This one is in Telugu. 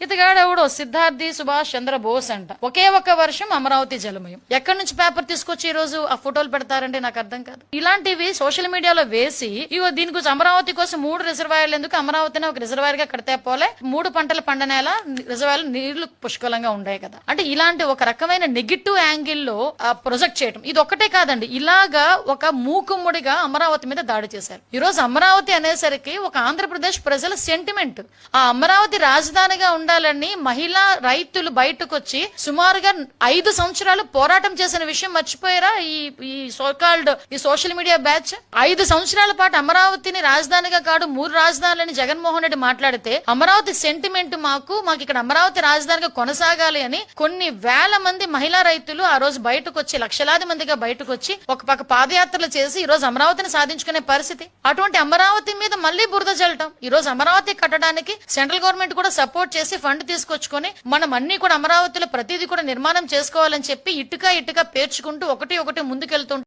ఇతగాడెవడో సిద్ధార్థి సుభాష్ చంద్ర బోస్ అంట. ఒకే ఒక వర్షం అమరావతి జలమయం. ఎక్కడి నుంచి పేపర్ తీసుకొచ్చి ఈ రోజు ఆ ఫోటోలు పెడతారంటే నాకు అర్థం కాదు. ఇలాంటివి సోషల్ మీడియాలో వేసి ఇగో దీని గురించి అమరావతి కోసం 3 రిజర్వాయర్లు ఎందుకు, అమరావతిని ఒక రిజర్వాయర్ గా కడితే పోలే, 3 పంటలు పండనేల రిజర్వాయర్లు నీళ్లు పుష్కలంగా ఉండే కదా అంటే ఇలాంటి ఒక రకమైన నెగిటివ్ యాంగిల్ లో ప్రొజెక్ట్ చేయడం. ఇది ఒక్కటే కాదండి, ఇలాగా ఒక మూకుమ్ముడిగా అమరావతి మీద దాడి చేశారు. ఈ రోజు అమరావతి అనేసరికి ఒక ఆంధ్రప్రదేశ్ ప్రజల సెంటిమెంట్. ఆ అమరావతి రాజధానిగా ఉండాలని మహిళా రైతులు బయటకు వచ్చి సుమారుగా 5 సంవత్సరాలు పోరాటం చేసిన విషయం మర్చిపోయారా ఈ సోకాల్డ్ ఈ సోషల్ మీడియా బ్యాచ్? 5 సంవత్సరాల పాటు అమరావతిని రాజధానిగా కాదు 3 రాజధానులని జగన్మోహన్ రెడ్డి మాట్లాడితే అమరావతి సెంటిమెంట్ మాకు ఇక్కడ అమరావతి రాజధానిగా కొనసాగాలి అని కొన్ని వేల మంది మహిళా రైతులు ఆ రోజు బయటకు వచ్చి లక్షలాది మందిగా బయటకు వచ్చి ఒక పక్క పాదయాత్రలు చేసి ఈ రోజు అమరావతిని సాధించుకునే పరిస్థితి. అటువంటి అమరావతి మీద మళ్ళీ బురద చల్లటం. ఈ రోజు అమరావతి కట్టడానికి సెంట్రల్ గవర్నమెంట్ కూడా సపోర్ట్ చేసి ఫండ్ తీసుకొచ్చుకొని మనం అన్ని కూడా అమరావతిలో ప్రతిదీ కూడా నిర్మాణం చేసుకోవాలని చెప్పి ఇటుక పేర్చుకుంటూ ఒకటి ముందుకెళ్తుంటే